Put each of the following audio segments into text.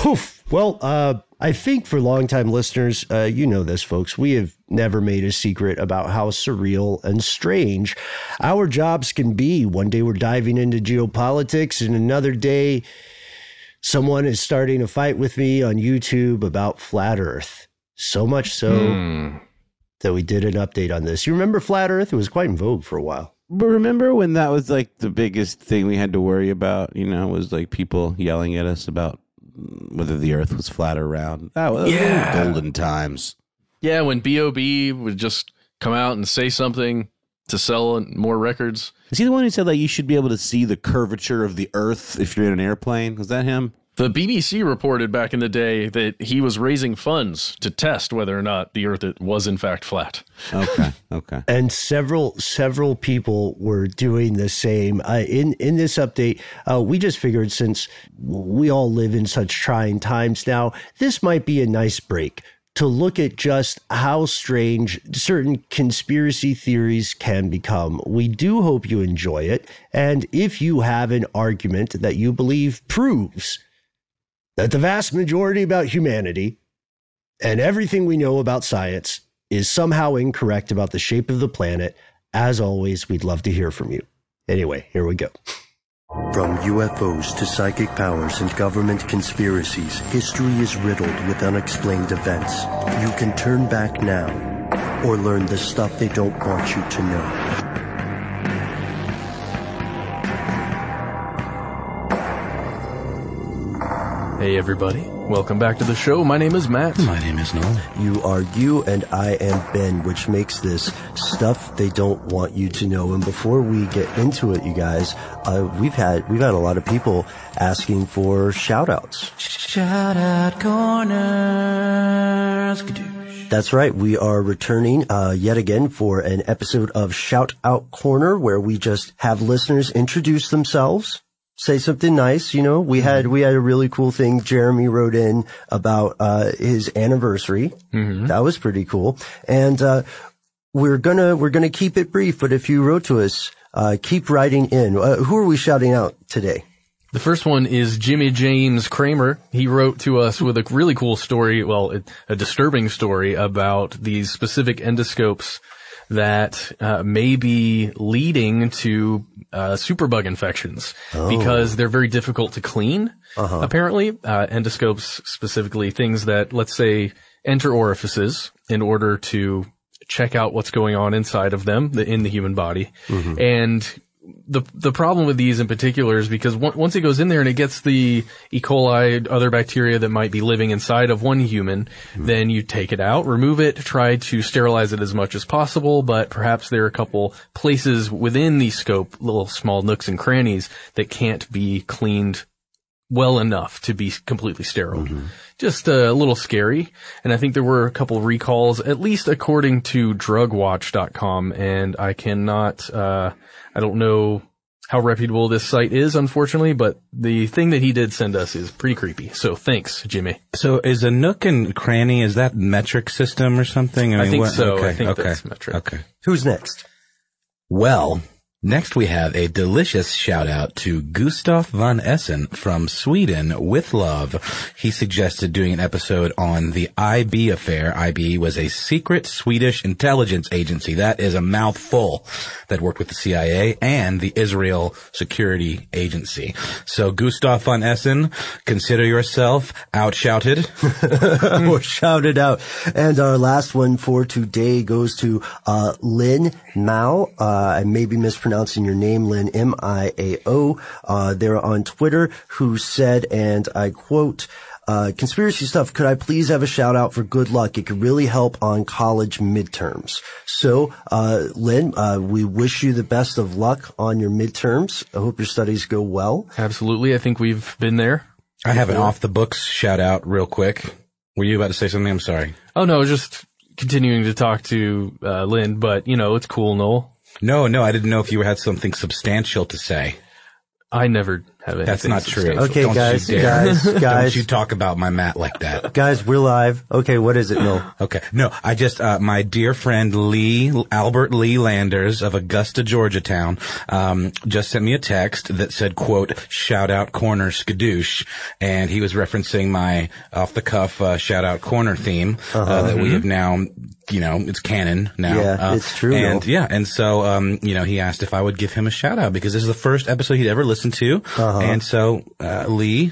Oof. Well, I think for longtime listeners, you know this, folks, we have never made a secret about how surreal and strange our jobs can be. One day we're diving into geopolitics, and another day someone is starting a fight with me on YouTube about flat Earth. So much so that we did an update on this. You remember flat Earth? It was quite in vogue for a while. But remember when that was like the biggest thing we had to worry about, you know, was like people yelling at us about whether the Earth was flat or round. That was golden times. Yeah, when B.O.B. would just come out and say something to sell more records. Is he the one who said like you should be able to see the curvature of the Earth if you're in an airplane? Was that him? The BBC reported back in the day that he was raising funds to test whether or not the Earth was in fact flat. Okay. And several people were doing the same. In this update, we just figured since we all live in such trying times now, this might be a nice break to look at just how strange certain conspiracy theories can become. We do hope you enjoy it. And if you have an argument that you believe proves that the vast majority about humanity and everything we know about science is somehow incorrect about the shape of the planet, as always, we'd love to hear from you. Anyway, here we go. From UFOs to psychic powers and government conspiracies, history is riddled with unexplained events. You can turn back now or learn the stuff they don't want you to know. Hey everybody, welcome back to the show. My name is Matt. My name is Noel. You are you and I am Ben, which makes this stuff they don't want you to know. And before we get into it, you guys, we've had a lot of people asking for shout outs. Shout out corners. That's right. We are returning yet again for an episode of Shout Out Corner, where we just have listeners introduce themselves. Say something nice. You know, we had a really cool thing. Jeremy wrote in about his anniversary. Mm-hmm. That was pretty cool. And we're gonna keep it brief, but if you wrote to us, keep writing in. Who are we shouting out today? The first one is Jimmy James Kramer. He wrote to us with a really cool story, a disturbing story about these specific endoscopes that may be leading to superbug infections because they're very difficult to clean, apparently. Endoscopes, specifically things that, let's say, enter orifices in order to check out what's going on inside of them, in the human body. Mm-hmm. And the problem with these in particular is because once it goes in there and it gets the E. coli, other bacteria that might be living inside of one human, then you take it out, remove it, try to sterilize it as much as possible, but perhaps there are a couple places within the scope, little small nooks and crannies, that can't be cleaned well enough to be completely sterile. Mm-hmm. Just a little scary. And I think there were a couple recalls, at least according to drugwatch.com, and I cannot, I don't know how reputable this site is, unfortunately, but the thing that he did send us is pretty creepy. So thanks, Jimmy. So is a nook and cranny, is that metric system or something? I think so. Okay, I think that's metric. Okay. Who's next? Well, next we have a delicious shout out to Gustav von Essen from Sweden with love. He suggested doing an episode on the IB affair. IB was a secret Swedish intelligence agency. That is a mouthful, that worked with the CIA and the Israel Security Agency. So Gustav von Essen, consider yourself outshouted. Or shouted out. And our last one for today goes to Lynn Mao. I may be mispronouncing your name, Lynn, M-I-A-O. They're on Twitter, who said, and I quote, conspiracy stuff, could I please have a shout out for good luck? It could really help on college midterms. So, Lynn, we wish you the best of luck on your midterms. I hope your studies go well. Absolutely. I think we've been there. I have an off the books shout out real quick. Were you about to say something? I'm sorry. Oh, no, just continuing to talk to Lynn, but, it's cool, Noel. No, I didn't know if you had something substantial to say. I never have anything. That's not true. substantial. Okay, Don't guys, you dare. guys. Don't you talk about my Matt like that. Guys, we're live. Okay, what is it? No. Okay. No, I just, my dear friend Albert Lee Landers of Augusta, Georgia town, just sent me a text that said, quote, shout out corner skadoosh. And he was referencing my off the cuff, shout out corner theme, that we have now, it's canon now. Yeah, it's true. And and so, he asked if I would give him a shout out because this is the first episode he'd ever listened to. And so, Lee,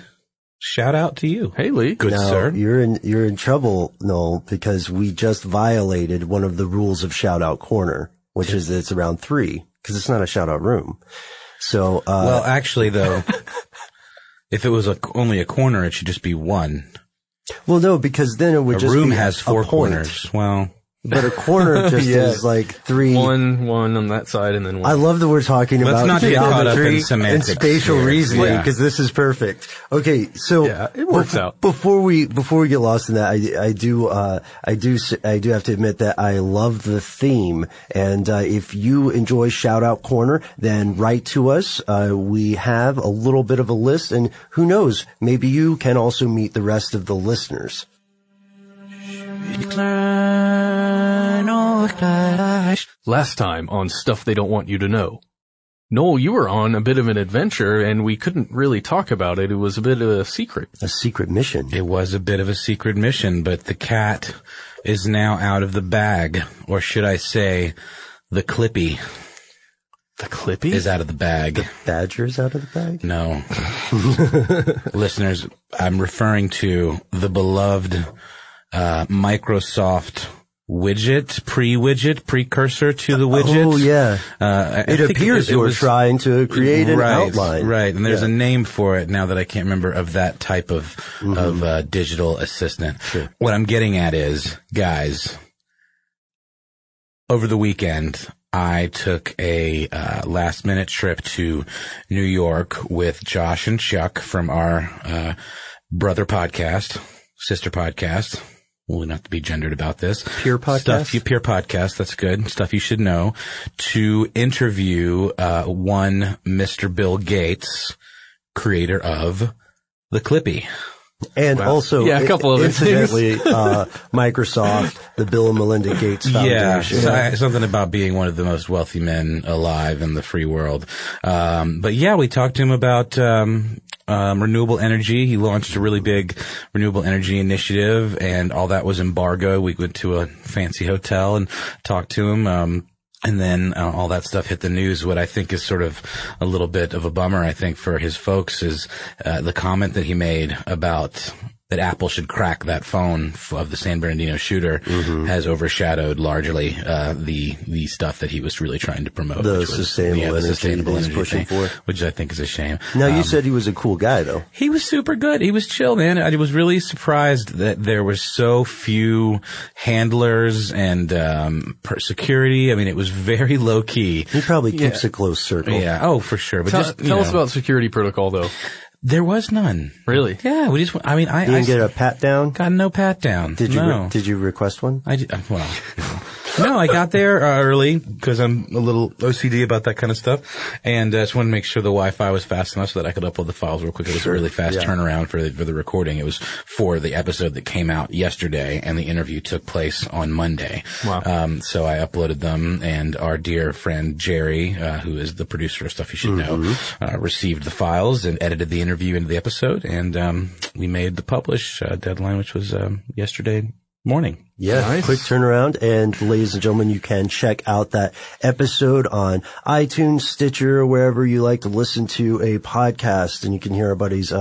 shout out to you. Hey, Lee. Good Now, sir. you're in trouble, Noel, because we just violated one of the rules of Shout Out Corner, which is that it's around 3, because it's not a shout out room. So, Well, actually, though, if it was only a corner, it should just be 1. well, no, because then it would A just room be has a 4 point. corners. Well, But a corner just Yeah. is like 3. One on that side and then one. I love that we're talking Let's about not get caught up in geometry and semantics spatial here. reasoning Yeah. because this is perfect. Okay, so Yeah, it works out. Before we get lost in that, I do have to admit that I love the theme. And if you enjoy Shout Out Corner, then write to us. We have a little bit of a list, and who knows, maybe you can also meet the rest of the listeners. Last time on Stuff They Don't Want You to Know. Noel, you were on a bit of an adventure and we couldn't really talk about it. It was a bit of a secret. A secret mission. it was a bit of a secret mission, but the cat is now out of the bag, or should I say, the Clippy The Clippy? is out of the bag. Badgers out of the bag? No. Listeners, I'm referring to the beloved Microsoft precursor to the widget. Oh, yeah. I It think appears you're was- trying to create an right, outline. Right, and there's Yeah. a name for it now that I can't remember of that type of digital assistant. Sure. What I'm getting at is, guys, over the weekend, I took a last-minute trip to New York with Josh and Chuck from our brother podcast, sister podcast. We'll not to be gendered about this. Peer podcast? Peer podcast, that's good. Stuff you should know. To interview one Mr. Bill Gates, creator of the Clippy. And also, Yeah, a couple other incidentally, Microsoft, the Bill and Melinda Gates Foundation. Yeah, something about being one of the most wealthy men alive in the free world. But yeah, we talked to him about renewable energy. He launched a really big renewable energy initiative, and all that was embargoed. We went to a fancy hotel and talked to him. And then all that stuff hit the news. What I think is sort of a little bit of a bummer, I think, for his folks is the comment that he made about that Apple should crack that phone of the San Bernardino shooter has overshadowed largely the stuff that he was really trying to promote. The which was, sustainable the energy sustainable that he's energy pushing thing, for. which I think is a shame. Now, you said he was a cool guy, though. He was super good. He was chill, man. I was really surprised that there were so few handlers and security. I mean, it was very low key. He probably keeps a close circle. Yeah. Oh, for sure. But just Tell us about security protocol, though. there was none. Really? Yeah. We just. I mean, I You didn't get a pat down? got no pat down. Did you? No. Did you request one? Well, no, I got there early because I'm a little OCD about that kind of stuff, and just wanted to make sure the Wi-Fi was fast enough so that I could upload the files real quick. It was a really fast turnaround for the recording. It was for the episode that came out yesterday, and the interview took place on Monday. Wow. So I uploaded them, and our dear friend Jerry, who is the producer of Stuff You Should Know, received the files and edited the interview into the episode, and we made the publish deadline, which was yesterday morning. Yeah, Nice. quick turnaround. And ladies and gentlemen, you can check out that episode on iTunes, Stitcher, wherever you like to listen to a podcast. And you can hear our buddies,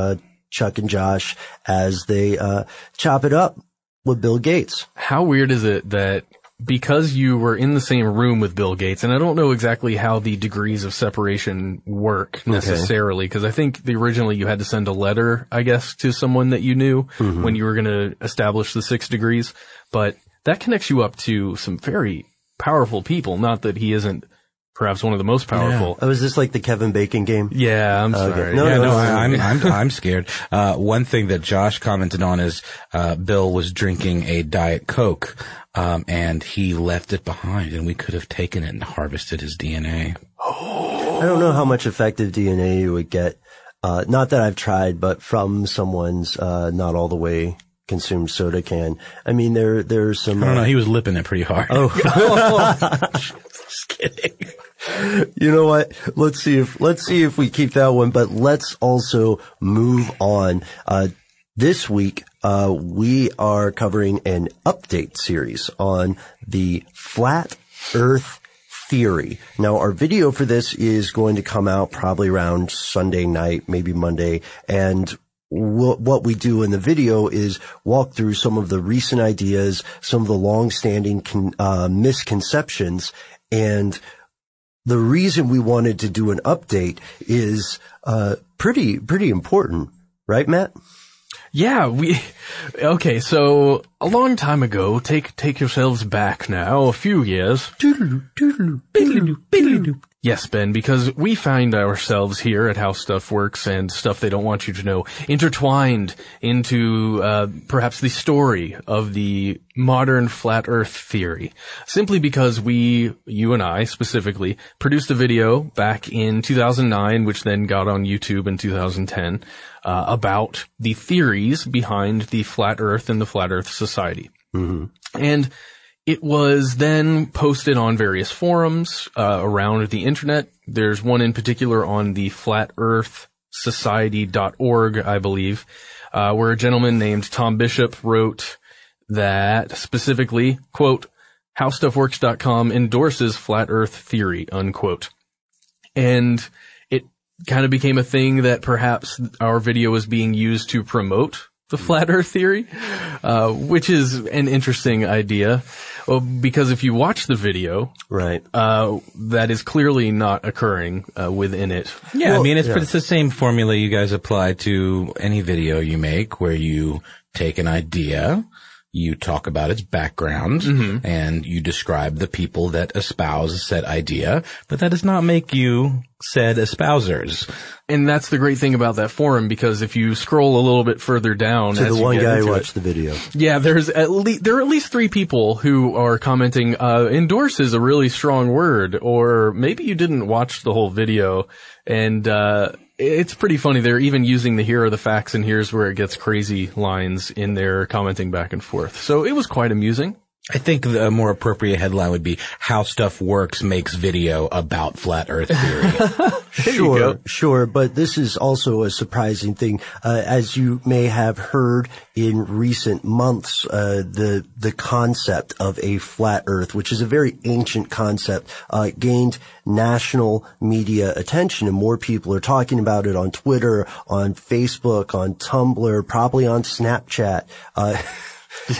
Chuck and Josh, as they chop it up with Bill Gates. How weird is it that because you were in the same room with Bill Gates, and I don't know exactly how the degrees of separation work necessarily, because I think originally you had to send a letter, I guess, to someone that you knew when you were going to establish the 6 degrees, but that connects you up to some very powerful people. Not that he isn't perhaps one of the most powerful. Oh, is this like the Kevin Bacon game? Yeah, I'm sorry. No, Yeah, no, I'm scared. One thing that Josh commented on is, Bill was drinking a Diet Coke, and he left it behind, and we could have taken it and harvested his DNA. I don't know how much effective DNA you would get Not that I've tried, but from someone's, not all the way consumed soda can. I mean, there's some. I don't know. He was lipping it pretty hard. Oh, Just kidding. you know what? Let's see if we keep that one, but let's also move on. This week, we are covering an update series on the flat Earth theory. Now, our video for this is going to come out probably around Sunday night, maybe Monday, and what we do in the video is walk through some of the recent ideas, some of the long-standing misconceptions, and the reason we wanted to do an update is pretty important, right, Matt? Yeah, okay, so a long time ago, take yourselves back now, a few years. Yes, Ben, because we find ourselves here at How Stuff Works and Stuff They Don't Want You to Know intertwined into perhaps the story of the modern flat earth theory. Simply because you and I specifically, produced a video back in 2009, which then got on YouTube in 2010, about the theories behind the flat earth and the Flat Earth Society. Mm-hmm. And it was then posted on various forums around the internet. There's one in particular on the flatearthsociety.org, I believe, where a gentleman named Tom Bishop wrote that specifically, quote, howstuffworks.com endorses flat earth theory, unquote. And it kind of became a thing that perhaps our video was being used to promote the flat earth theory, which is an interesting idea. Well, because if you watch the video, right, that is clearly not occurring within it. Yeah, well, I mean, it's the same formula you guys apply to any video you make, where you take an idea, you talk about its background, and you describe the people that espouse said idea, but that does not make you said espousers. And that's the great thing about that forum, because if you scroll a little bit further down, so the one guy who watched the video, yeah, there are at least 3 people who are commenting, endorse is a really strong word, or maybe you didn't watch the whole video, and it's pretty funny. They're even using the here are the facts and here's where it gets crazy lines in their commenting back and forth. So it was quite amusing. I think the more appropriate headline would be How Stuff Works makes video about flat earth theory. Sure. But this is also a surprising thing. As you may have heard in recent months, the concept of a flat earth, which is a very ancient concept, gained national media attention, and more people are talking about it on Twitter, on Facebook, on Tumblr, probably on Snapchat.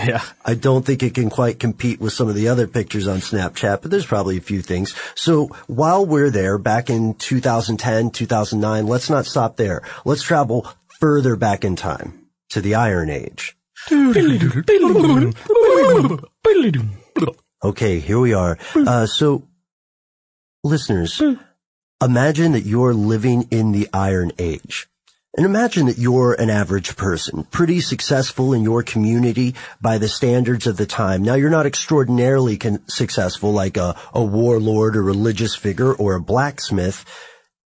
Yeah. I don't think it can quite compete with some of the other pictures on Snapchat, but there's probably a few things. So while we're there, back in 2010, 2009, let's not stop there. Let's travel further back in time to the Iron Age. Okay, here we are. So listeners, imagine that you're living in the Iron Age. And imagine that you're an average person, pretty successful in your community by the standards of the time. Now, you're not extraordinarily successful like a warlord, a religious figure, or a blacksmith.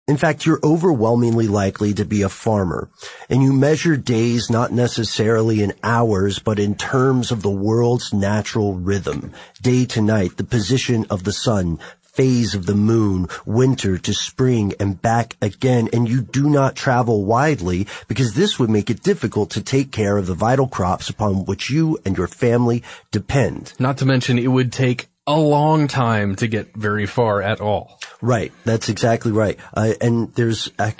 In fact, you're overwhelmingly likely to be a farmer. And you measure days not necessarily in hours, but in terms of the world's natural rhythm. Day to night, the position of the sun, phase of the moon, winter to spring and back again, and you do not travel widely because this would make it difficult to take care of the vital crops upon which you and your family depend. Not to mention it would take a long time to get very far at all. Right. That's exactly right. And I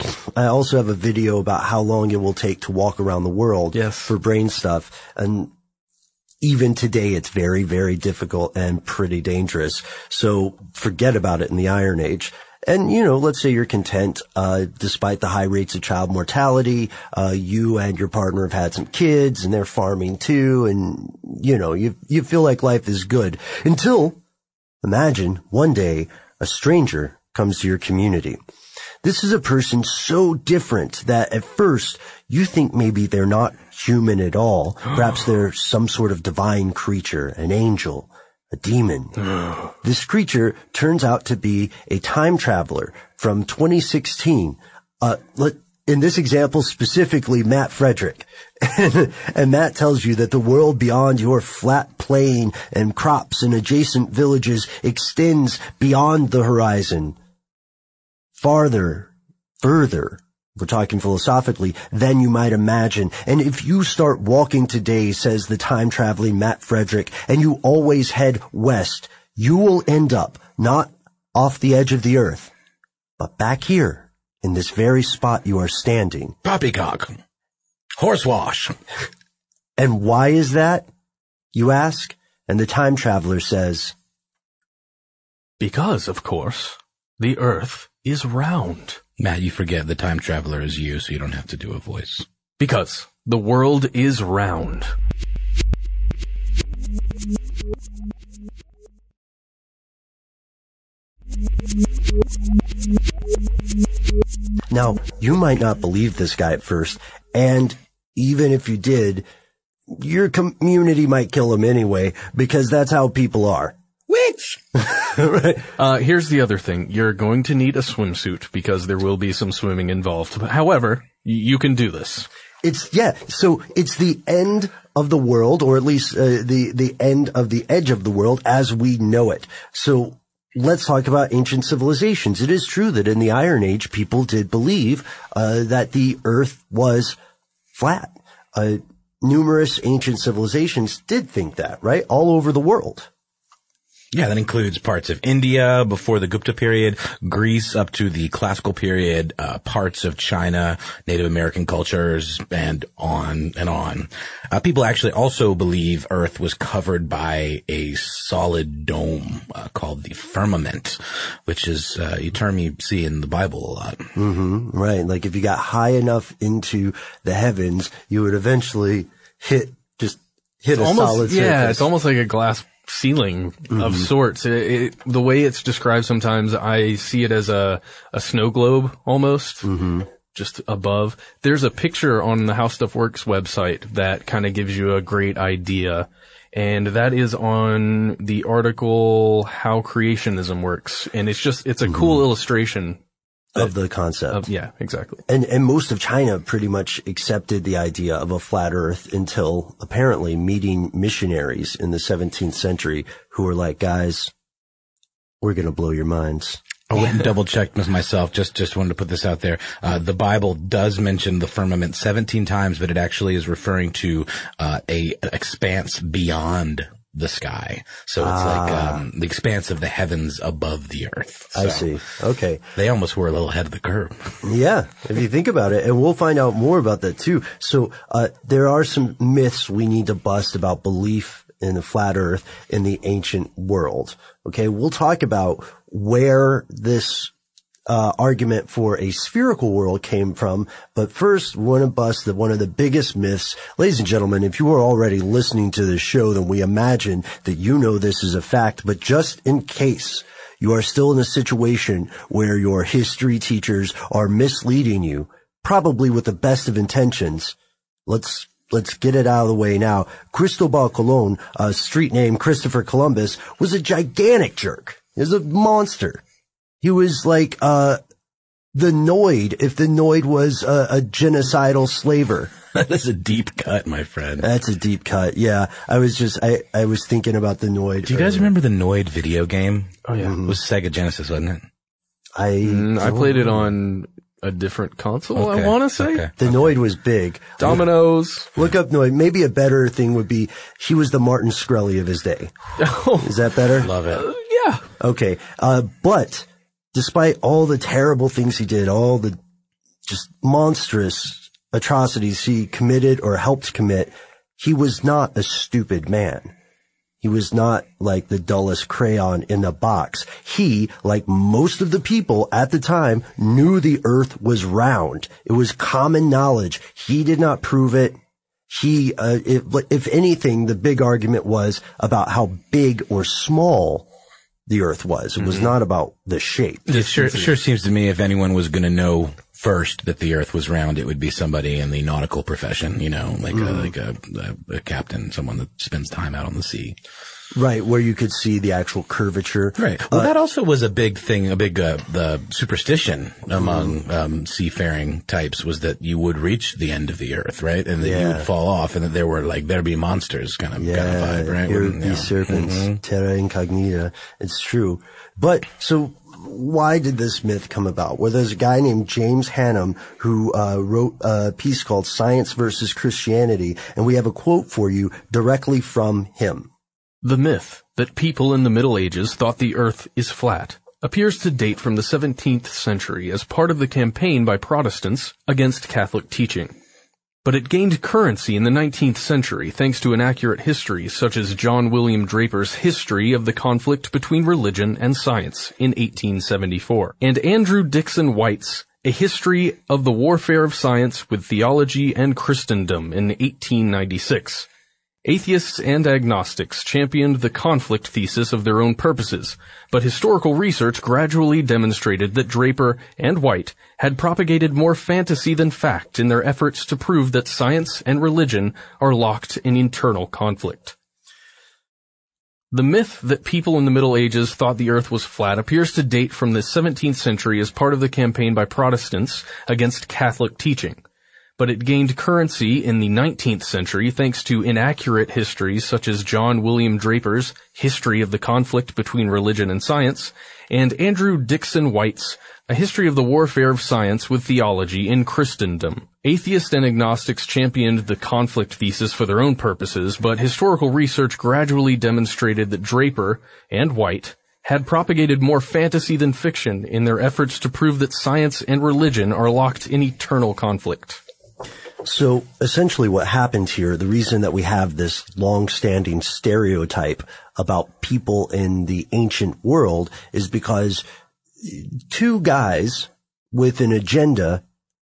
also have a video about how long it will take to walk around the world for brain stuff. And even today, it's very, very difficult and pretty dangerous. So forget about it in the Iron Age. And, let's say you're content, despite the high rates of child mortality, you and your partner have had some kids and they're farming too. And, you feel like life is good until, imagine, one day a stranger comes to your community. This is a person so different that at first you think maybe they're not human at all. Perhaps they're some sort of divine creature, an angel, a demon. This creature turns out to be a time traveler from 2016. in this example specifically, Matt Frederick. And Matt tells you that the world beyond your flat plain and crops and adjacent villages extends beyond the horizon. Further, we're talking philosophically, than you might imagine. And if you start walking today, says the time-traveling Matt Frederick, and you always head west, you will end up not off the edge of the earth, but back here in this very spot you are standing. Poppycock. Horsewash. And why is that, you ask? And the time traveler says, because, of course, the earth is round. Matt, you forget the time traveler is you, so you don't have to do a voice. Because the world is round. Now, you might not believe this guy at first, and even if you did, your community might kill him anyway, because that's how people are. Which? Right. Here's the other thing. You're going to need a swimsuit because there will be some swimming involved. However, you can do this. So it's the end of the world, or at least the end of the edge of the world as we know it. So let's talk about ancient civilizations. It is true that in the Iron Age, people did believe that the earth was flat. Numerous ancient civilizations did think that, right? All over the world. Yeah, that includes parts of India before the Gupta period, Greece up to the classical period, parts of China, Native American cultures, and on and on. People actually also believe Earth was covered by a solid dome called the firmament, which is a term you see in the Bible a lot. Mm-hmm. Right. Like if you got high enough into the heavens, you would eventually hit a solid surface. Yeah, it's almost like a glass ceiling of sorts. The way it's described sometimes, I see it as a snow globe almost, just above. There's a picture on the How Stuff Works website that kind of gives you a great idea, and that is on the article How Creationism Works, and it's a cool illustration of the concept. Yeah, exactly. And most of China pretty much accepted the idea of a flat earth until apparently meeting missionaries in the 17th century who were like, guys, we're going to blow your minds. I went and double checked with myself. Just wanted to put this out there. The Bible does mention the firmament 17 times, but it actually is referring to a expanse beyond the sky. So it's like the expanse of the heavens above the earth. So I see. Okay. They almost were a little ahead of the curve. Yeah, if you think about it, and we'll find out more about that too. So there are some myths we need to bust about belief in the flat earth in the ancient world. Okay, we'll talk about where this argument for a spherical world came from. But first, we want to bust one of the biggest myths. Ladies and gentlemen, if you are already listening to this show, then we imagine that you know this is a fact. But just in case you are still in a situation where your history teachers are misleading you, probably with the best of intentions, let's get it out of the way now. Cristobal Colon, a street name Christopher Columbus, was a gigantic jerk. He was a monster. He was like, the Noid, if the Noid was a genocidal slaver. That is a deep cut, my friend. That's a deep cut. Yeah. I was thinking about the Noid. Do you guys remember the Noid video game? Oh yeah. It was Sega Genesis, wasn't it? I played it on a different console, Okay. I want to say. Okay. The Noid was big. Dominoes. Look up Noid. Maybe a better thing would be he was the Martin Shkreli of his day. Is that better? Love it. Yeah. Okay. But despite all the terrible things he did, all the just monstrous atrocities he committed or helped commit, he was not a stupid man. He was not like the dullest crayon in the box. He, like most of the people at the time, knew the earth was round. It was common knowledge. He did not prove it. If anything, the big argument was about how big or small the earth was. It was not about the shape. It sure seems to me if anyone was going to know first that the Earth was round, it would be somebody in the nautical profession, like a captain, someone that spends time out on the sea. Right, where you could see the actual curvature. Right. Well, that also was a big thing, the superstition among seafaring types was that you would reach the end of the Earth, right? And that you would fall off, and that there'd be monsters kind of vibe, right? Here would be serpents, terra incognita. It's true. But, so, why did this myth come about? Well, there's a guy named James Hannum who wrote a piece called Science versus Christianity, and we have a quote for you directly from him. The myth that people in the Middle Ages thought the Earth is flat appears to date from the 17th century as part of the campaign by Protestants against Catholic teaching. But it gained currency in the 19th century thanks to inaccurate histories such as John William Draper's History of the Conflict Between Religion and Science in 1874, and Andrew Dixon White's A History of the Warfare of Science with Theology and Christendom in 1896. Atheists and agnostics championed the conflict thesis of their own purposes, but historical research gradually demonstrated that Draper and White had propagated more fantasy than fact in their efforts to prove that science and religion are locked in internal conflict. The myth that people in the Middle Ages thought the Earth was flat appears to date from the 17th century as part of the campaign by Protestants against Catholic teaching. But it gained currency in the 19th century thanks to inaccurate histories such as John William Draper's History of the Conflict Between Religion and Science, and Andrew Dixon White's A History of the Warfare of Science with Theology in Christendom. Atheists and agnostics championed the conflict thesis for their own purposes, but historical research gradually demonstrated that Draper and White had propagated more fantasy than fiction in their efforts to prove that science and religion are locked in eternal conflict. So essentially what happened here, the reason that we have this long-standing stereotype about people in the ancient world is because two guys with an agenda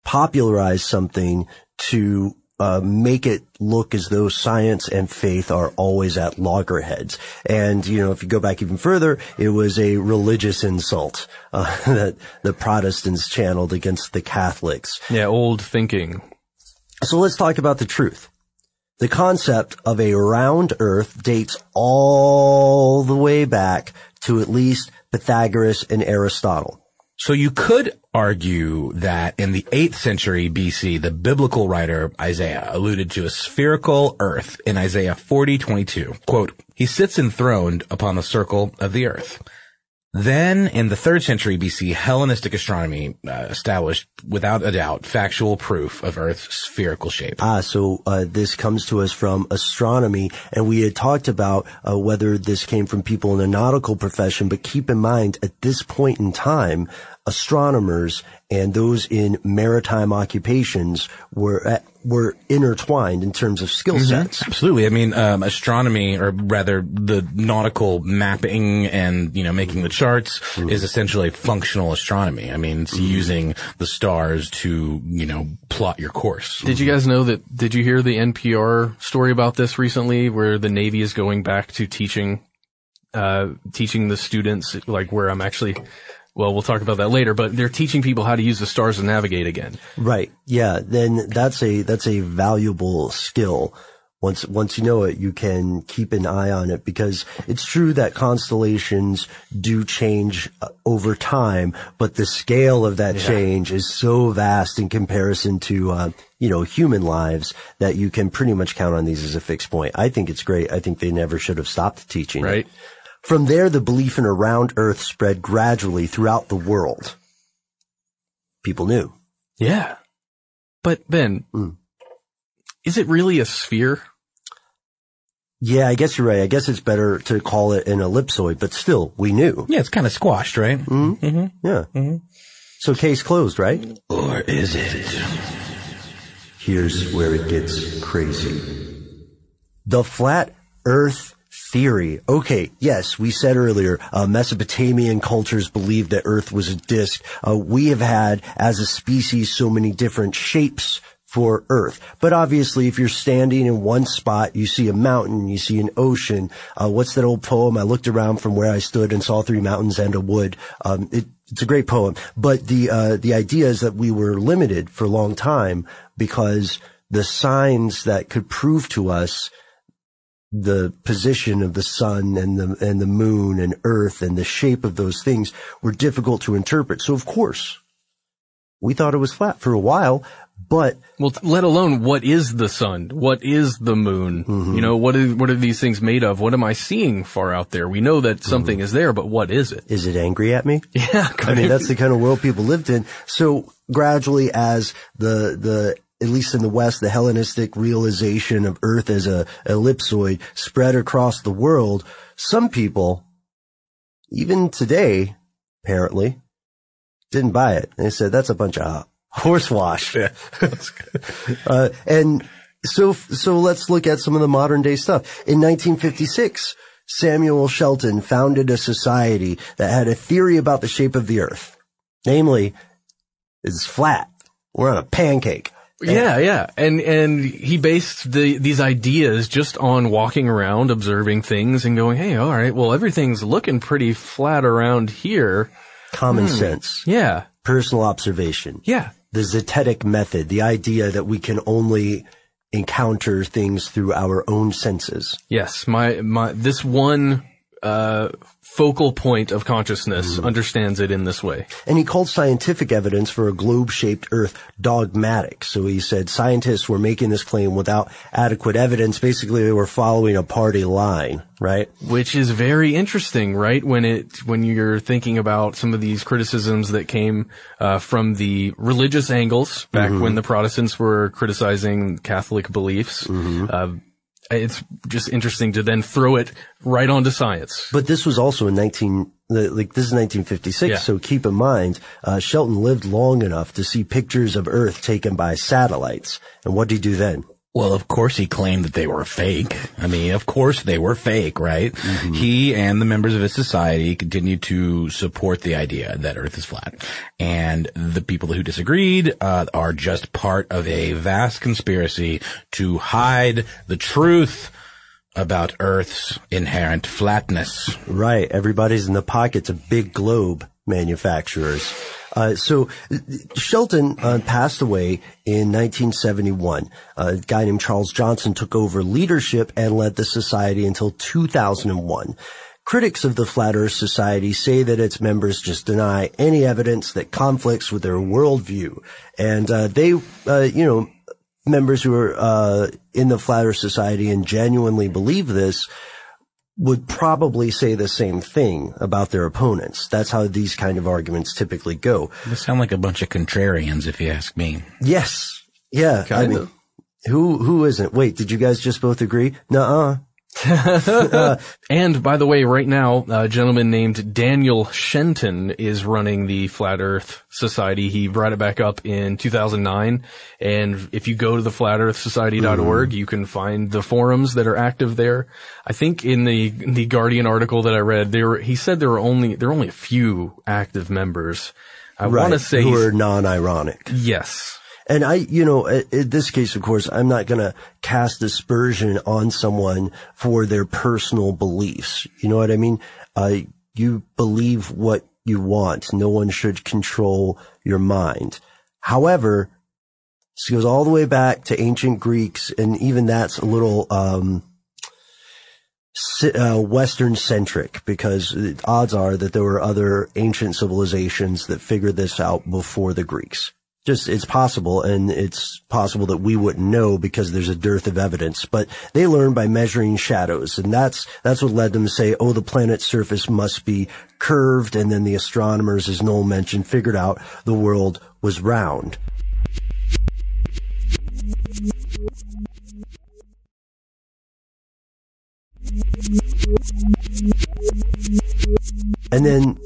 popularized something to make it look as though science and faith are always at loggerheads. And, if you go back even further, it was a religious insult that the Protestants channeled against the Catholics. Yeah, old thinking. So let's talk about the truth. The concept of a round Earth dates all the way back to at least Pythagoras and Aristotle. So you could argue that in the 8th century BC, the biblical writer Isaiah alluded to a spherical Earth in Isaiah 40:22. Quote, "He sits enthroned upon the circle of the earth." Then, in the 3rd century BC, Hellenistic astronomy established, without a doubt, factual proof of Earth's spherical shape. So this comes to us from astronomy, and we had talked about whether this came from people in the nautical profession, but keep in mind, at this point in time, astronomers and those in maritime occupations were intertwined in terms of skill sets. Absolutely. I mean, astronomy, or rather the nautical mapping and, making the charts is essentially functional astronomy. I mean, it's using the stars to, plot your course. Did you guys know did you hear the NPR story about this recently where the Navy is going back to teaching the students, like where I'm actually, well, we'll talk about that later, but they're teaching people how to use the stars to navigate again. Right. Yeah. Then that's a valuable skill. Once you know it, you can keep an eye on it, because it's true that constellations do change over time, but the scale of that change is so vast in comparison to, human lives that you can pretty much count on these as a fixed point. I think it's great. I think they never should have stopped teaching it. Right. From there, the belief in a round Earth spread gradually throughout the world. People knew. Yeah. But Ben, is it really a sphere? Yeah, I guess you're right. I guess it's better to call it an ellipsoid, but still, we knew. Yeah, it's kind of squashed, right? Yeah. So case closed, right? Or is it? Here's where it gets crazy. The flat Earth theory. Okay, yes, we said earlier, Mesopotamian cultures believed that Earth was a disk. We have had, as a species, so many different shapes for Earth. But obviously, if you're standing in one spot, you see a mountain, you see an ocean. What's that old poem? I looked around from where I stood and saw 3 mountains and a wood. It's a great poem. But the idea is that we were limited for a long time because the signs that could prove to us the position of the sun and the moon and earth and the shape of those things were difficult to interpret. So of course, we thought it was flat for a while, but well, let alone what is the sun? What is the moon? You know, what are these things made of? What am I seeing far out there? We know that something is there, but what is it? Is it angry at me? Yeah. I mean, that's the kind of world people lived in. So gradually as at least in the West, the Hellenistic realization of Earth as a ellipsoid spread across the world, some people, even today, apparently, didn't buy it. They said, that's a bunch of horsewash. Yeah, that's good. And so let's look at some of the modern day stuff. In 1956, Samuel Shelton founded a society that had a theory about the shape of the Earth. Namely, it's flat. We're on a pancake. Yeah. And he based these ideas just on walking around, observing things and going, hey, all right, well, everything's looking pretty flat around here. Common sense. Yeah. Personal observation. Yeah. The zetetic method, the idea that we can only encounter things through our own senses. Yes. This one, focal point of consciousness understands it in this way. And he called scientific evidence for a globe-shaped Earth dogmatic. So he said scientists were making this claim without adequate evidence. Basically, they were following a party line, right? Which is very interesting, right? When you're thinking about some of these criticisms that came from the religious angles back when the Protestants were criticizing Catholic beliefs. It's just interesting to then throw it right onto science. But this was also in this is 1956. Yeah. So keep in mind, Shelton lived long enough to see pictures of Earth taken by satellites. And what did he do then? Well, of course he claimed that they were fake. I mean, of course they were fake, right? He and the members of his society continued to support the idea that Earth is flat. And the people who disagreed are just part of a vast conspiracy to hide the truth about Earth's inherent flatness. Right. Everybody's in the pockets of big globe manufacturers. So Shelton passed away in 1971. A guy named Charles Johnson took over leadership and led the society until 2001. Critics of the Flat Earth Society say that its members just deny any evidence that conflicts with their worldview. And members who are in the Flat Earth Society and genuinely believe this would probably say the same thing about their opponents. That's how these kind of arguments typically go. They sound like a bunch of contrarians, if you ask me. Yes. Yeah. Kind of. Who isn't? Wait, did you guys just both agree? Nuh-uh. And by the way, right now, a gentleman named Daniel Shenton is running the Flat Earth Society. He brought it back up in 2009. And if you go to the flatearthsociety.org, you can find the forums that are active there. I think in the Guardian article that I read, he said there are only a few active members. I want to say who are non-ironic. Yes. And in this case, of course, I'm not going to cast aspersion on someone for their personal beliefs. You know what I mean? You believe what you want. No one should control your mind. However, this goes all the way back to ancient Greeks, and even that's a little Western centric, because the odds are that there were other ancient civilizations that figured this out before the Greeks. It's possible, and it's possible that we wouldn't know because there's a dearth of evidence. But they learned by measuring shadows, and that's what led them to say, the planet's surface must be curved, and then the astronomers, as Noel mentioned, figured out the world was round. And then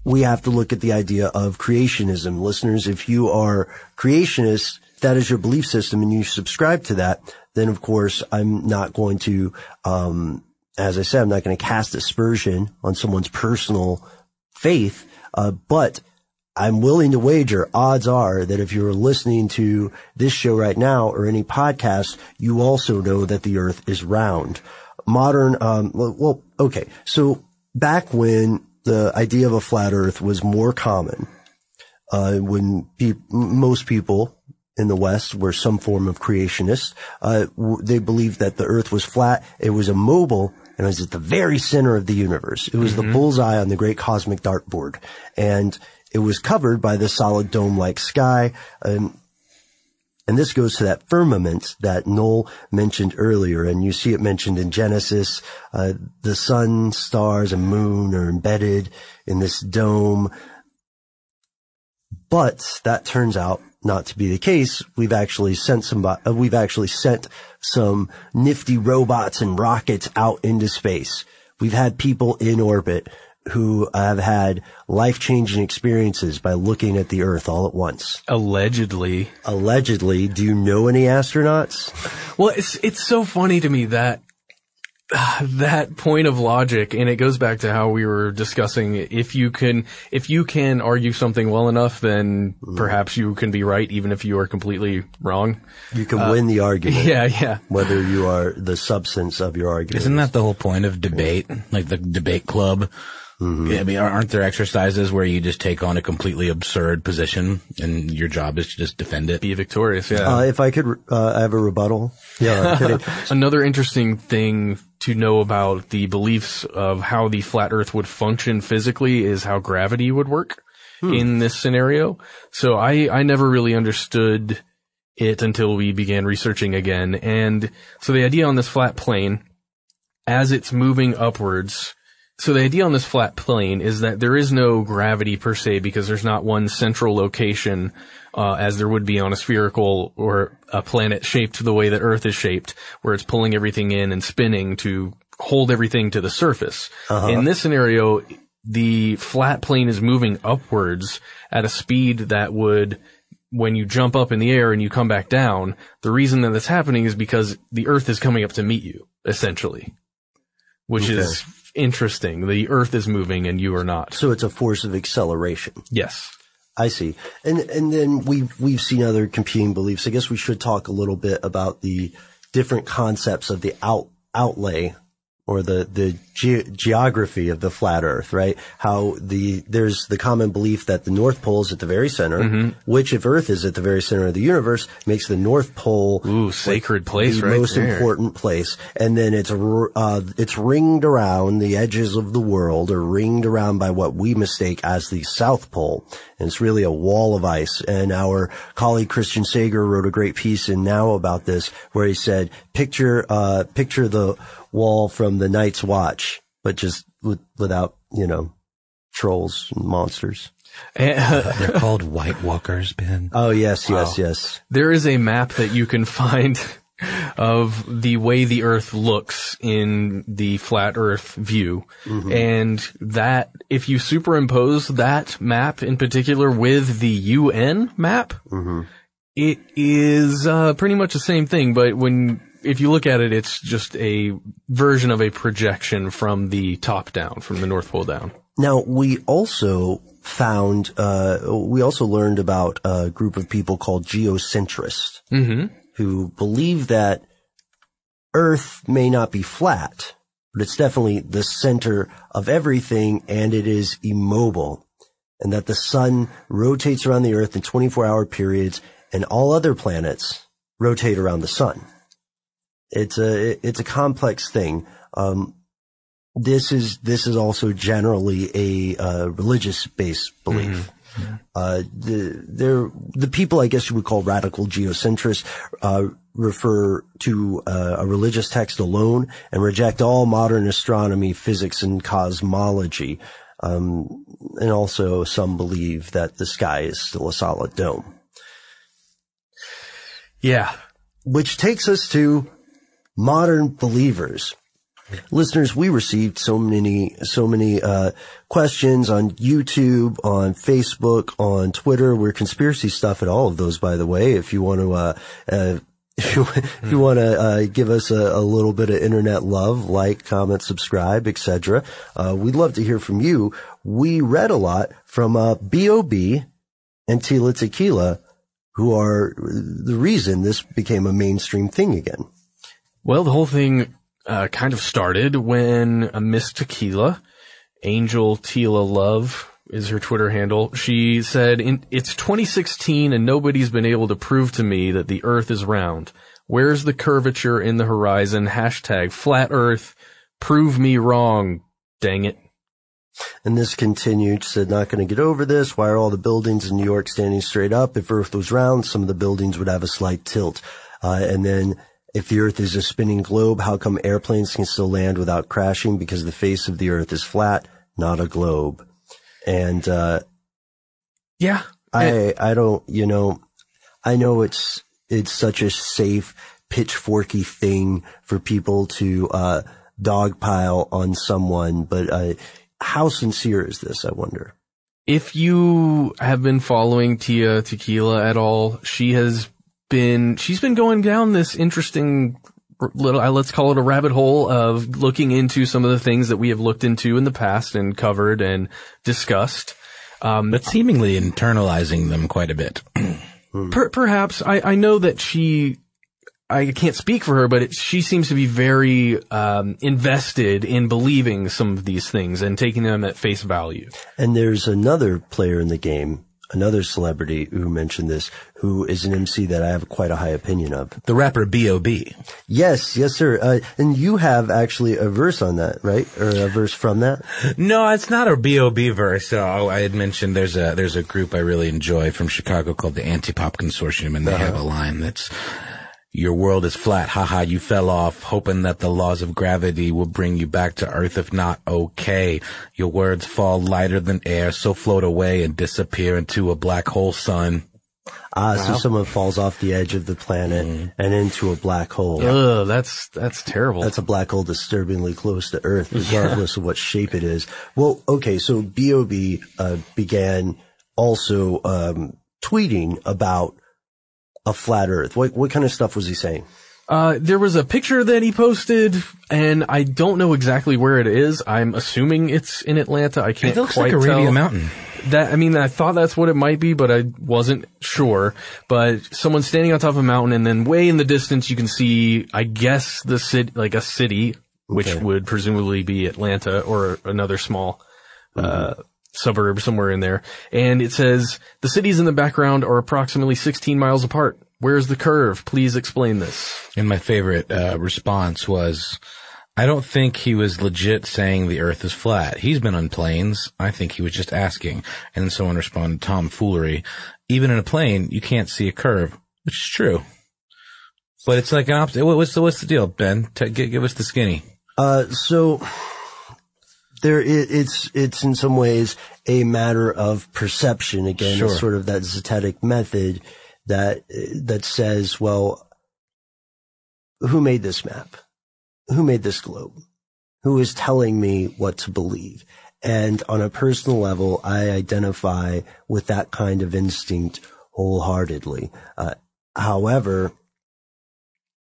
we have to look at the idea of creationism. Listeners, if you are creationist, that is your belief system, and you subscribe to that, then of course I'm not going to, as I said, I'm not going to cast aspersion on someone's personal faith, but I'm willing to wager, odds are that if you're listening to this show right now or any podcast, you also know that the Earth is round. So back when the idea of a flat earth was more common, when most people in the West were some form of creationists. They believed that the earth was flat, it was immobile, and it was at the very center of the universe. It was the bullseye on the great cosmic dartboard. And it was covered by the solid dome-like sky. And this goes to that firmament that Noel mentioned earlier, and you see it mentioned in Genesis. The sun, stars, and moon are embedded in this dome. But that turns out not to be the case. We've actually sent some nifty robots and rockets out into space. We've had people in orbit who have had life-changing experiences by looking at the Earth all at once. Allegedly. Do you know any astronauts? Well, it's so funny to me that point of logic, and it goes back to how we were discussing, if you can argue something well enough, then perhaps you can be right, even if you are completely wrong. You can win the argument. Yeah. Whether you are the substance of your argument. Isn't that the whole point of debate? Like the debate club? I mean, aren't there exercises where you just take on a completely absurd position and your job is to just defend it? Be victorious, yeah. If I could, I have a rebuttal. Yeah, I'm kidding. Another interesting thing to know about the beliefs of how the flat earth would function physically is how gravity would work in this scenario. So I never really understood it until we began researching again. And so the idea on this flat plane, as it's moving upwards, so the idea on this flat plane is that there is no gravity per se, because there's not one central location, as there would be on a spherical or a planet shaped the way that Earth is shaped, where it's pulling everything in and spinning to hold everything to the surface. In this scenario, the flat plane is moving upwards at a speed that would, when you jump up in the air and you come back down, the reason that that's happening is because the Earth is coming up to meet you, essentially, which is interesting. The Earth is moving and you are not. So it's a force of acceleration. Yes. I see. And then we've seen other competing beliefs. I guess we should talk a little bit about the different concepts of the outlay or the geography of the flat Earth, right? How there's the common belief that the North Pole is at the very center, which, if Earth is at the very center of the universe, makes the North Pole sacred place, the right most there. important place. And then it's ringed around, the edges of the world are ringed around by what we mistake as the South Pole. And it's really a wall of ice. And our colleague Christian Sager wrote a great piece in Now about this, where he said, picture the wall from the Night's Watch, but just without, trolls and monsters. They're called White Walkers, Ben. Oh, yes. There is a map that you can find of the way the Earth looks in the flat Earth view. And that, if you superimpose that map in particular with the UN map, it is pretty much the same thing, but if you look at it, it's just a version of a projection from the top down, from the North Pole down. Now, we also learned about a group of people called geocentrists, who believe that Earth may not be flat, but it's definitely the center of everything, and it is immobile, and that the sun rotates around the Earth in 24-hour periods, and all other planets rotate around the sun. It's a complex thing. This is also generally a religious-based belief. The people, I guess you would call radical geocentrists, refer to a religious text alone and reject all modern astronomy, physics, and cosmology. And also some believe that the sky is still a solid dome. Yeah. Which takes us to modern believers. Listeners, we received so many questions on YouTube, on Facebook, on Twitter. We're conspiracy stuff at all of those, by the way. If you want to, give us a little bit of internet love, like, comment, subscribe, etc. We'd love to hear from you. We read a lot from B.O.B. and Tila Tequila, who are the reason this became a mainstream thing again. Well, the whole thing kind of started when Miss Tequila Angel Tila Love is her Twitter handle. She said, it's 2016 and nobody's been able to prove to me that the Earth is round. Where's the curvature in the horizon? Hashtag flat Earth. Prove me wrong. Dang it. And this continued, said, not going to get over this. Why are all the buildings in New York standing straight up? If Earth was round, some of the buildings would have a slight tilt. And then if the Earth is a spinning globe, how come airplanes can still land without crashing? Because the face of the Earth is flat, not a globe. And, yeah, I don't, I know it's such a safe, pitchforky thing for people to, dogpile on someone, but, how sincere is this, I wonder? If you have been following Tia Tequila at all, she's been going down this interesting little, let's call it a rabbit hole of looking into some of the things that we have looked into in the past and covered and discussed. But seemingly internalizing them quite a bit. Perhaps. I know that I can't speak for her, but she seems to be very invested in believing some of these things and taking them at face value. And there's another player in the game, another celebrity who mentioned this, who is an MC that I have quite a high opinion of. The rapper B.O.B. Yes, sir. And you have actually a verse on that, right? Or a verse from that? No, it's not a B.O.B. verse. I had mentioned there's a group I really enjoy from Chicago called the Anti-Pop Consortium, and they have a line that's, your world is flat, haha, you fell off, hoping that the laws of gravity will bring you back to Earth, if not, okay. Your words fall lighter than air, so float away and disappear into a black hole, son. Wow. So someone falls off the edge of the planet and into a black hole. Ugh, that's terrible. That's a black hole disturbingly close to Earth, regardless of what shape it is. Well, okay, so B.O.B. began also tweeting about a flat Earth. What kind of stuff was he saying? There was a picture that he posted, and I don't know exactly where it is. I'm assuming it's in Atlanta. I can't quite tell. It looks like Arabian Mountain. I thought that's what it might be, but I wasn't sure. But someone's standing on top of a mountain, and then way in the distance you can see, I guess, the city, like a city, which would presumably be Atlanta or another small, suburb somewhere in there. And it says, the cities in the background are approximately 16 miles apart. Where's the curve? Please explain this. And my favorite response was, I don't think he was legit saying the Earth is flat. He's been on planes. I think he was just asking. And then someone responded, tomfoolery. Even in a plane, you can't see a curve, which is true. But it's like an opposite. What's the deal, Ben? Give us the skinny. So it's in some ways a matter of perception. Again, Sure. It's sort of that zetetic method that says, well, who made this map? Who made this globe? Who is telling me what to believe? And on a personal level, I identify with that kind of instinct wholeheartedly. However,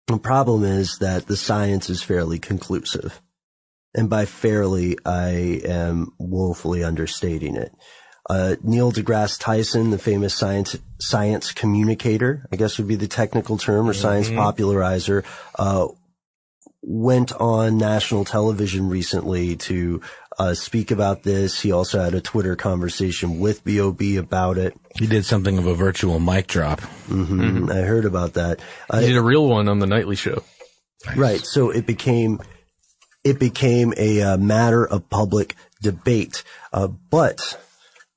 the problem is that the science is fairly conclusive. And by fairly, I am woefully understating it. Neil deGrasse Tyson, the famous science communicator, I guess would be the technical term, or science popularizer, went on national television recently to speak about this. He also had a Twitter conversation with B.O.B. about it. He did something of a virtual mic drop. I heard about that. He did a real one on the Nightly Show. Nice. Right. So it became a matter of public debate. But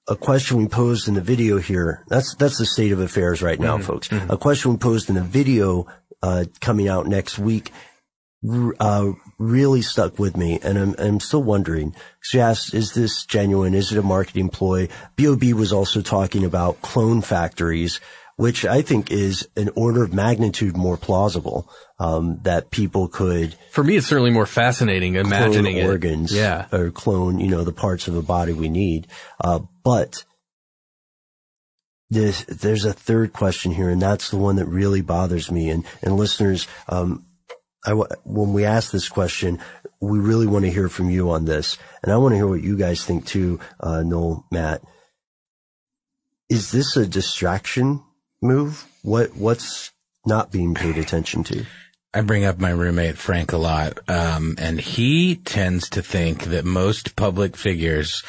a question we posed in the video here, that's the state of affairs right now, folks. A question we posed in a video, coming out next week, really stuck with me. And I'm still wondering. She asked, is this genuine? Is it a marketing ploy? B.O.B. was also talking about clone factories, which I think is an order of magnitude more plausible, that people could. For me, it's certainly more fascinating imagining clone organs, or clone, the parts of the body we need. But there's a third question here, and that's the one that really bothers me. And listeners, when we ask this question, we really want to hear from you on this. And I want to hear what you guys think too, Noel, Matt. Is this a distraction move? What's not being paid attention to? I bring up my roommate Frank a lot, and he tends to think that most public figures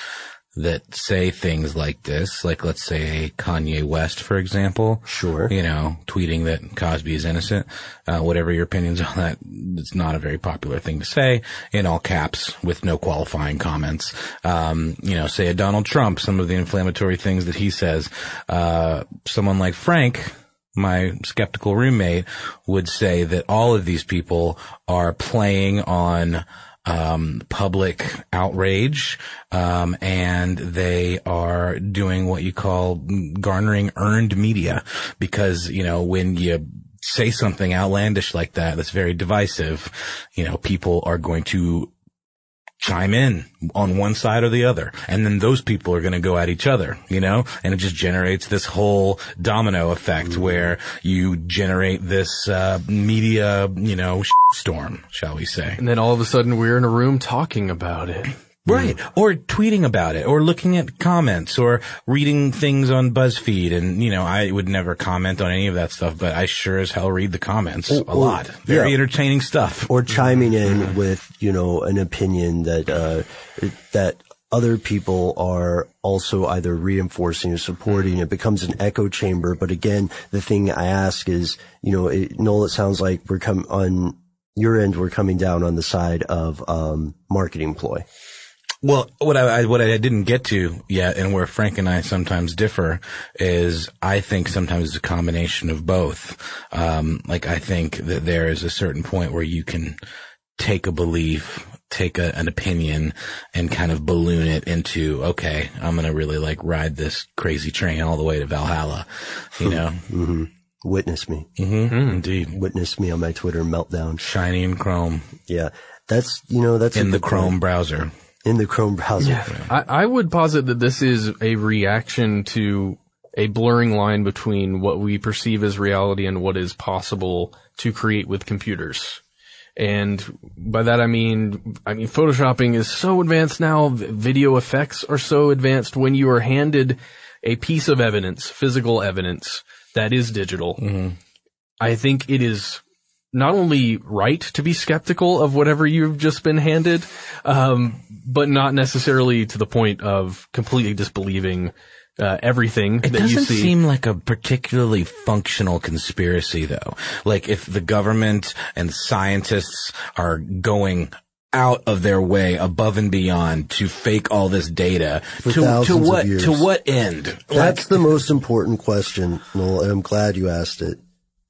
that say things like this, like let's say Kanye West, for example. Sure. You know, tweeting that Cosby is innocent. Whatever your opinions on that, it's not a very popular thing to say, in all caps with no qualifying comments. You know, say a Donald Trump, some of the inflammatory things that he says. Someone like Frank, my skeptical roommate, would say that all of these people are playing on public outrage, and they are doing what you call garnering earned media, because, you know, when you say something outlandish like that, that's very divisive, you know, people are going to chime in on one side or the other, and then those people are going to go at each other, you know, and it just generates this whole domino effect where you generate this media, you know, storm, shall we say. And then all of a sudden we're in a room talking about it. Right. Or tweeting about it, or looking at comments, or reading things on BuzzFeed. And, you know, I would never comment on any of that stuff, but I sure as hell read the comments a lot. Very entertaining stuff. Or chiming in with, you know, an opinion that, that other people are also either reinforcing or supporting. It becomes an echo chamber. But again, the thing I ask is, you know, Noel, it sounds like on your end, we're coming down on the side of, marketing ploy. Well, what I didn't get to yet, and where Frank and I sometimes differ, is I think sometimes it's a combination of both. Like, I think that there is a certain point where you can take a belief, take an opinion, and kind of balloon it into, okay, I'm gonna really like ride this crazy train all the way to Valhalla, you know? Mm-hmm. Witness me. Mm-hmm. Indeed. Witness me on my Twitter meltdown. Shiny in Chrome. Yeah. That's in the Chrome browser. In the Chrome browser. Yeah. I would posit that this is a reaction to a blurring line between what we perceive as reality and what is possible to create with computers. And by that I mean Photoshopping is so advanced now, video effects are so advanced. When you are handed a piece of evidence, physical evidence, that is digital, I think it is not only right to be skeptical of whatever you've just been handed, but not necessarily to the point of completely disbelieving everything that you see. It doesn't seem like a particularly functional conspiracy, though. Like, if the government and scientists are going out of their way, above and beyond, to fake all this data, to what end? That's the most important question, Noel, and I'm glad you asked it.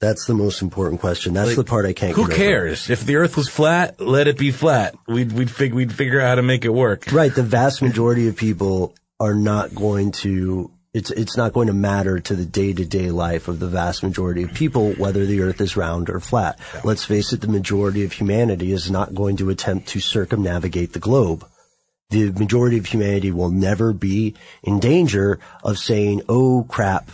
That's the most important question. That's the part I can't get over. Who cares? If the earth was flat, let it be flat. We'd figure out how to make it work. Right. The vast majority of people are not going to, it's not going to matter to the day-to-day life of the vast majority of people, whether the earth is round or flat. Let's face it, the majority of humanity is not going to attempt to circumnavigate the globe. The majority of humanity will never be in danger of saying, oh crap,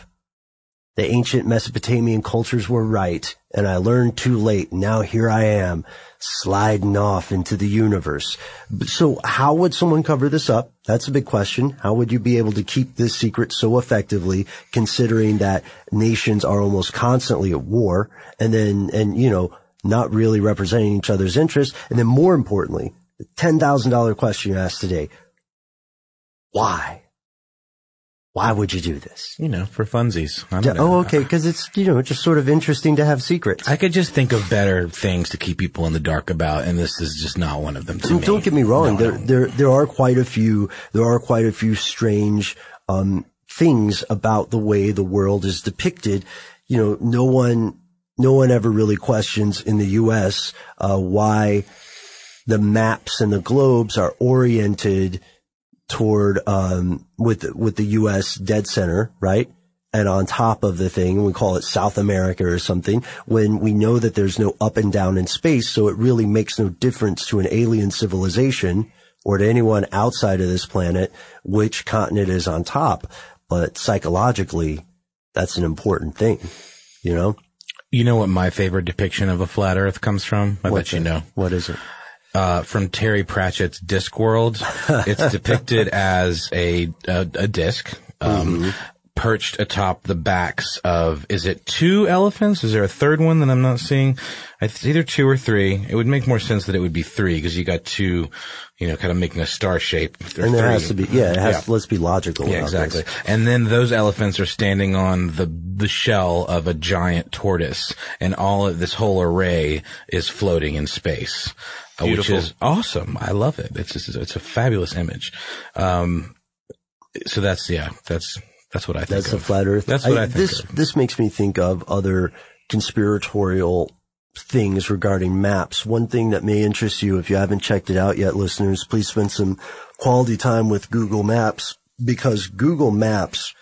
the ancient Mesopotamian cultures were right, and I learned too late. Now here I am, sliding off into the universe. So how would someone cover this up? That's a big question. How would you be able to keep this secret so effectively, considering that nations are almost constantly at war, and you know, not really representing each other's interests? And then more importantly, the $10,000 question you asked today, why? Why would you do this? You know, for funsies. I don't know. Oh, okay, because it's, you know, just sort of interesting to have secrets. I could just think of better things to keep people in the dark about, and this is just not one of them to me. Don't get me wrong. There are quite a few strange, things about the way the world is depicted. You know, no one ever really questions in the U.S., why the maps and the globes are oriented toward, with the U.S. dead center, right? And on top of the thing, we call it South America or something, when we know that there's no up and down in space, so it really makes no difference to an alien civilization or to anyone outside of this planet which continent is on top. But psychologically, that's an important thing, you know? You know what my favorite depiction of a flat Earth comes from? I bet you know. What is it? From Terry Pratchett's Discworld. It's depicted as a disc, perched atop the backs of, is it 2 elephants? Is there a third one that I'm not seeing? It's either 2 or 3. It would make more sense that it would be 3 because you got 2, kind of making a star shape. And there has to be, let's be logical. Yeah, exactly. This. And then those elephants are standing on the shell of a giant tortoise, and all of this whole array is floating in space, which is awesome. I love it. It's a fabulous image. So that's what I think That's of. the flat Earth. That's what I think of. This makes me think of other conspiratorial things regarding maps. One thing that may interest you, if you haven't checked it out yet, listeners, please spend some quality time with Google Maps, because Google Maps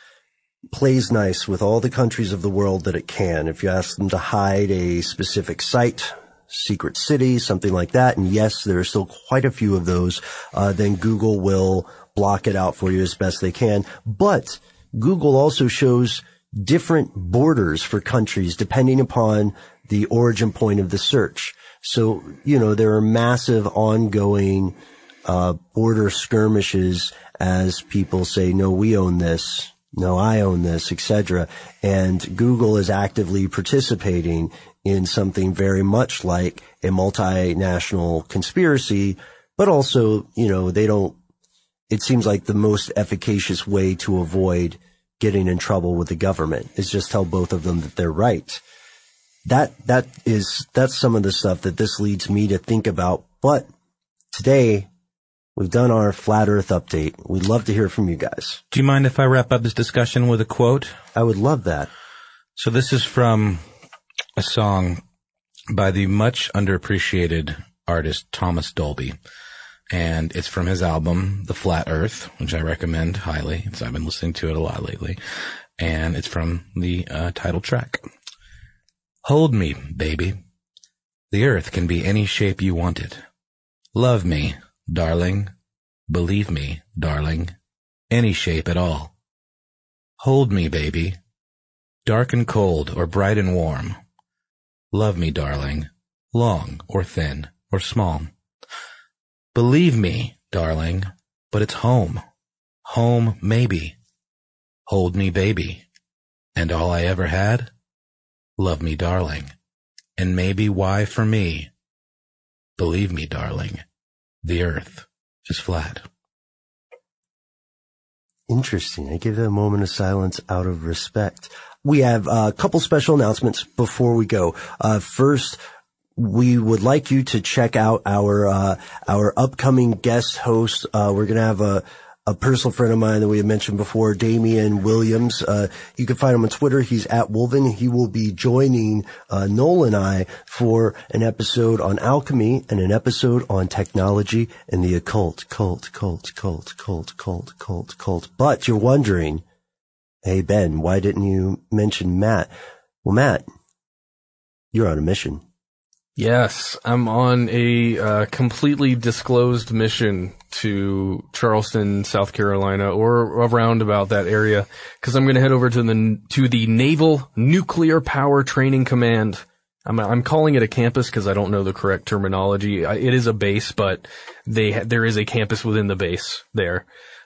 plays nice with all the countries of the world that it can. If you ask them to hide a specific site, secret city, something like that, and yes, there are still quite a few of those, then Google will block it out for you as best they can. But Google also shows different borders for countries depending upon the origin point of the search. So, there are massive ongoing border skirmishes as people say, no, we own this, no, I own this, etc. And Google is actively participating in something very much like a multinational conspiracy, but also, it seems like the most efficacious way to avoid getting in trouble with the government is just tell both of them that they're right. That's some of the stuff that this leads me to think about. But today we've done our flat Earth update. We'd love to hear from you guys. Do you mind if I wrap up this discussion with a quote? I would love that. So this is from a song by the much underappreciated artist Thomas Dolby. And it's from his album, The Flat Earth, which I recommend highly. I've been listening to it a lot lately. And it's from the title track. Hold me, baby. The earth can be any shape you want it. Love me, darling. Believe me, darling. Any shape at all. Hold me, baby. Dark and cold or bright and warm. Love me, darling. Long or thin or small. Believe me, darling, but it's home. Home, maybe. Hold me, baby. And all I ever had? Love me, darling. And maybe why for me? Believe me, darling, the earth is flat. Interesting. I give it a moment of silence out of respect. We have a couple special announcements before we go. First, we would like you to check out our upcoming guest host. We're going to have a personal friend of mine that we had mentioned before, Damian Williams. You can find him on Twitter. He's at Wolven. He will be joining Noel and I for an episode on alchemy and an episode on technology and the occult. Cult. But you're wondering, hey, Ben, why didn't you mention Matt? Well, Matt, you're on a mission. Yes, I'm on a completely disclosed mission to Charleston, South Carolina, or around about that area, because I'm going to head over to the Naval Nuclear Power Training Command. I'm calling it a campus because I don't know the correct terminology. It is a base, but there is a campus within the base there.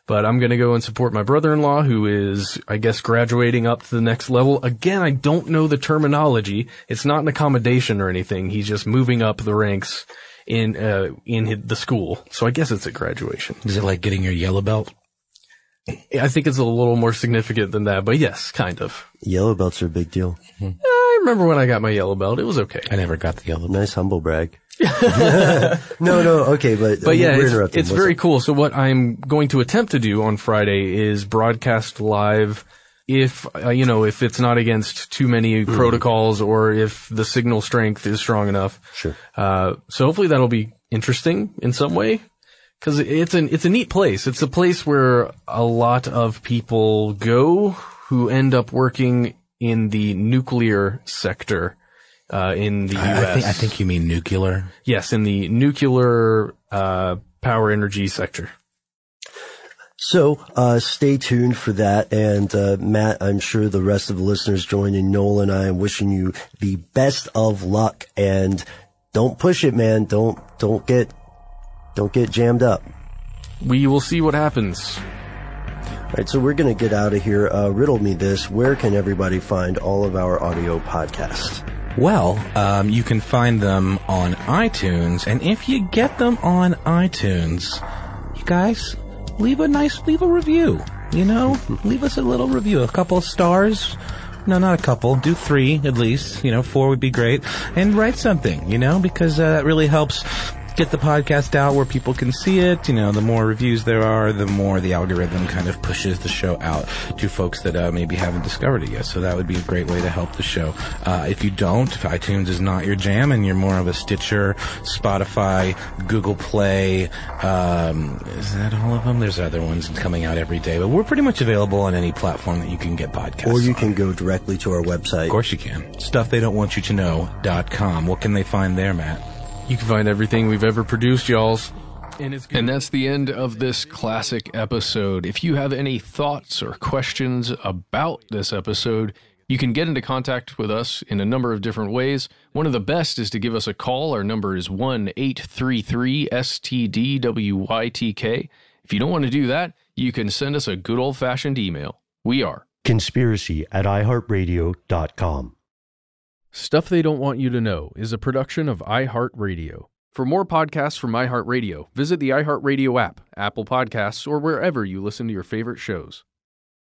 But I'm going to go and support my brother-in-law, who is, I guess, graduating up to the next level. Again, I don't know the terminology. It's not an accommodation or anything. He's just moving up the ranks in the school. So I guess it's a graduation. Is it like getting your yellow belt? I think it's a little more significant than that, but yes, kind of. Yellow belts are a big deal. Mm-hmm. I remember when I got my yellow belt. It was okay. I never got the yellow belt. Nice humble brag. No, okay, but yeah, it's very cool. So what I'm going to attempt to do on Friday is broadcast live if it's not against too many protocols or if the signal strength is strong enough. Sure. So hopefully that'll be interesting in some way, because it's a neat place. It's a place where a lot of people go who end up working in the nuclear sector. In the U.S. I think you mean nuclear. Yes, in the nuclear power energy sector. So stay tuned for that. And Matt, I'm sure the rest of the listeners joining Noel and I am wishing you the best of luck. And don't push it, man. Don't get jammed up. We will see what happens. right, so we're going to get out of here. Riddle me this. Where can everybody find all of our audio podcasts? Well, you can find them on iTunes, and if you get them on iTunes, you guys, leave a review, leave us a little review, a couple of stars. No, not a couple. Do 3 at least. 4 would be great. And write something, because that really helps get the podcast out where people can see it. The more reviews there are, the more the algorithm kind of pushes the show out to folks that maybe haven't discovered it yet. So that would be a great way to help the show. If you don't, if iTunes is not your jam and you're more of a Stitcher, Spotify, Google Play, is that all of them? There's other ones coming out every day, but we're pretty much available on any platform that you can get podcasts Or you can go directly to our website. Of course you can. StuffTheyDon'tWantYouToKnow.com. What can they find there, Matt? You can find everything we've ever produced, y'alls. And that's the end of this classic episode. If you have any thoughts or questions about this episode, you can get into contact with us in a number of different ways. One of the best is to give us a call. Our number is 1-833-STDWYTK. If you don't want to do that, you can send us a good old-fashioned email. We are conspiracy@iHeartRadio.com. Stuff They Don't Want You to Know is a production of iHeartRadio. For more podcasts from iHeartRadio, visit the iHeartRadio app, Apple Podcasts, or wherever you listen to your favorite shows.